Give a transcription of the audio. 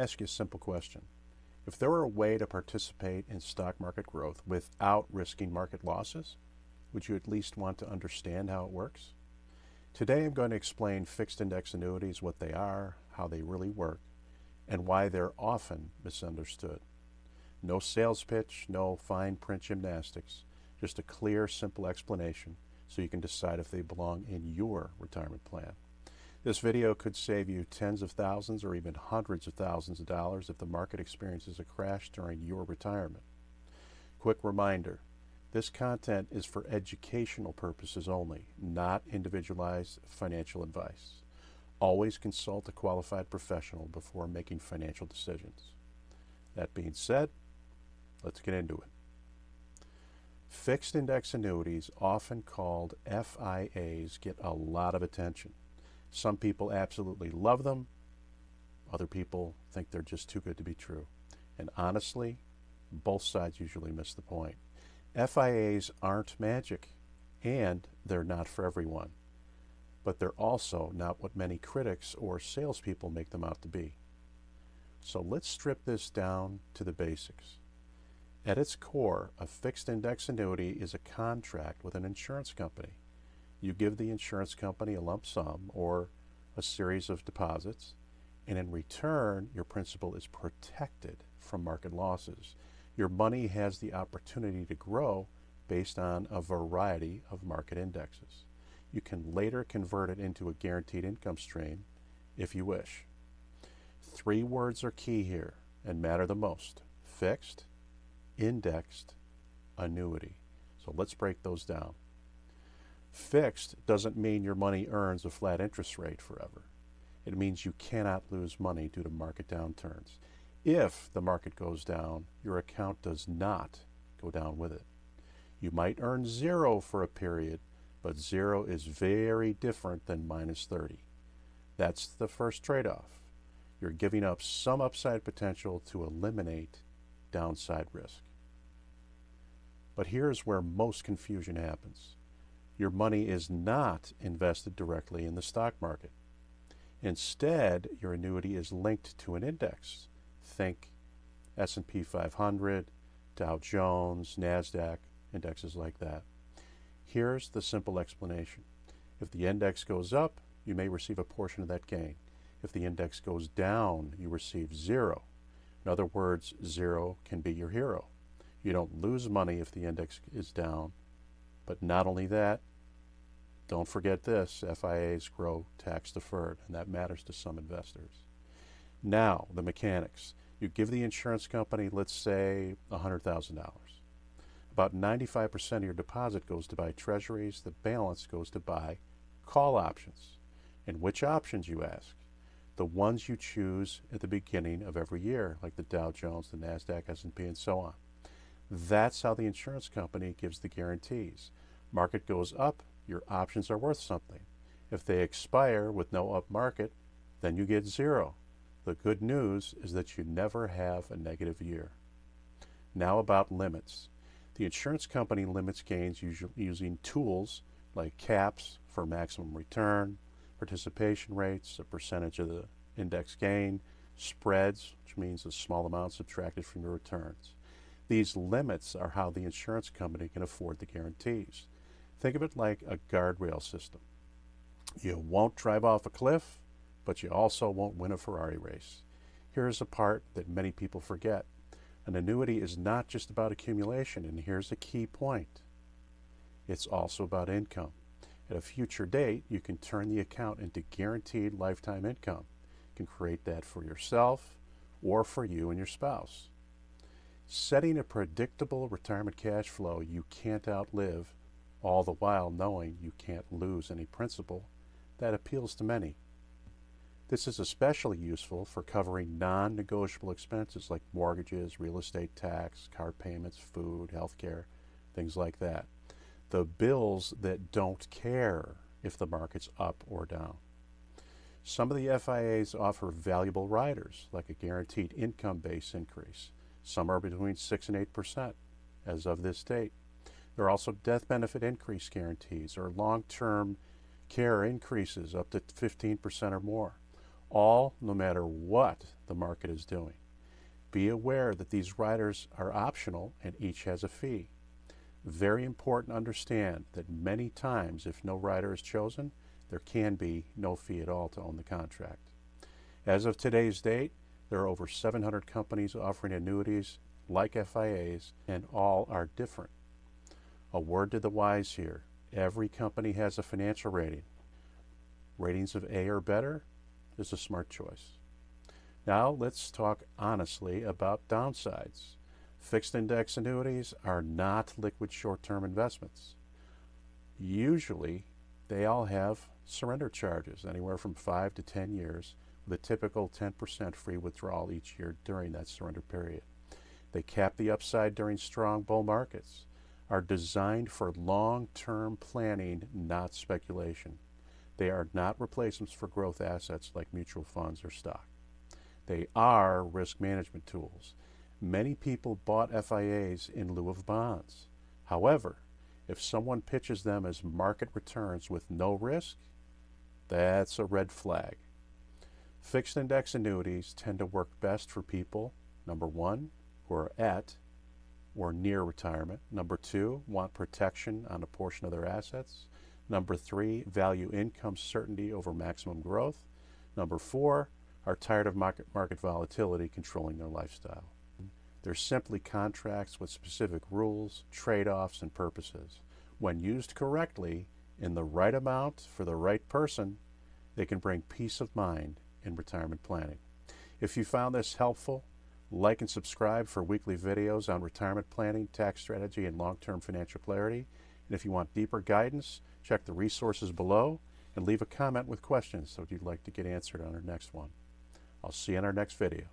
ask you a simple question. If there were a way to participate in stock market growth without risking market losses, would you at least want to understand how it works? Today I'm going to explain fixed index annuities, what they are, how they really work, and why they're often misunderstood. No sales pitch, no fine print gymnastics, just a clear, simple explanation so you can decide if they belong in your retirement plan. This video could save you tens of thousands or even hundreds of thousands of dollars if the market experiences a crash during your retirement. Quick reminder, this content is for educational purposes only, not individualized financial advice. Always consult a qualified professional before making financial decisions. That being said, let's get into it. Fixed index annuities, often called FIAs, get a lot of attention. Some people absolutely love them. Other people think they're just too good to be true. And honestly, both sides usually miss the point. FIAs aren't magic, and they're not for everyone. But they're also not what many critics or salespeople make them out to be. So let's strip this down to the basics. At its core, a fixed index annuity is a contract with an insurance company. You give the insurance company a lump sum or a series of deposits, and in return, your principal is protected from market losses. Your money has the opportunity to grow based on a variety of market indexes. You can later convert it into a guaranteed income stream if you wish. Three words are key here and matter the most: fixed, indexed, annuity. So let's break those down. Fixed doesn't mean your money earns a flat interest rate forever. It means you cannot lose money due to market downturns. If the market goes down, your account does not go down with it. You might earn zero for a period, but zero is very different than minus 30. That's the first trade-off. You're giving up some upside potential to eliminate downside risk. But here's where most confusion happens. Your money is not invested directly in the stock market. Instead, your annuity is linked to an index. Think S&P 500, Dow Jones, NASDAQ, indexes like that. Here's the simple explanation. If the index goes up, you may receive a portion of that gain. If the index goes down, you receive zero. In other words, zero can be your hero. You don't lose money if the index is down. But not only that, don't forget this, FIAs grow tax deferred, and that matters to some investors. Now, the mechanics. You give the insurance company, let's say, $100,000. About 95% of your deposit goes to buy treasuries. The balance goes to buy call options. And which options, you ask? The ones you choose at the beginning of every year, like the Dow Jones, the NASDAQ, S&P, and so on. That's how the insurance company gives the guarantees. Market goes up, your options are worth something. If they expire with no up market, then you get zero. The good news is that you never have a negative year. Now about limits. The insurance company limits gains using tools like caps for maximum return, participation rates, a percentage of the index gain, spreads, which means a small amount subtracted from your returns. These limits are how the insurance company can afford the guarantees. Think of it like a guardrail system. You won't drive off a cliff, but you also won't win a Ferrari race. Here's a part that many people forget. An annuity is not just about accumulation, and here's a key point. It's also about income. At a future date, you can turn the account into guaranteed lifetime income. You can create that for yourself or for you and your spouse. Setting a predictable retirement cash flow you can't outlive, all the while knowing you can't lose any principal, that appeals to many. This is especially useful for covering non-negotiable expenses like mortgages, real estate tax, car payments, food, healthcare, things like that. The bills that don't care if the market's up or down. Some of the FIAs offer valuable riders, like a guaranteed income base increase. Some are between 6 and 8% as of this date. There are also death benefit increase guarantees or long-term care increases up to 15% or more. all no matter what the market is doing. Be aware that these riders are optional and each has a fee. Very important to understand that many times if no rider is chosen, there can be no fee at all to own the contract. As of today's date, there are over 700 companies offering annuities like FIAs, and all are different. A word to the wise here: every company has a financial rating. Ratings of A or better is a smart choice. Now let's talk honestly about downsides. Fixed index annuities are not liquid short-term investments. Usually, they all have surrender charges, anywhere from 5 to 10 years, with a typical 10% free withdrawal each year during that surrender period. They cap the upside during strong bull markets, are designed for long-term planning, not speculation. They are not replacements for growth assets like mutual funds or stock. They are risk management tools. Many people bought FIAs in lieu of bonds. However, if someone pitches them as market returns with no risk, that's a red flag. Fixed index annuities tend to work best for people, number one, who are at or near retirement. Number two, want protection on a portion of their assets. Number three, value income certainty over maximum growth. Number four, are tired of market volatility controlling their lifestyle. They're simply contracts with specific rules, trade-offs, and purposes. When used correctly, in the right amount for the right person, they can bring peace of mind in retirement planning. If you found this helpful, like and subscribe for weekly videos on retirement planning, tax strategy, and long-term financial clarity. And if you want deeper guidance, check the resources below and leave a comment with questions that you'd like to get answered on our next one. I'll see you in our next video.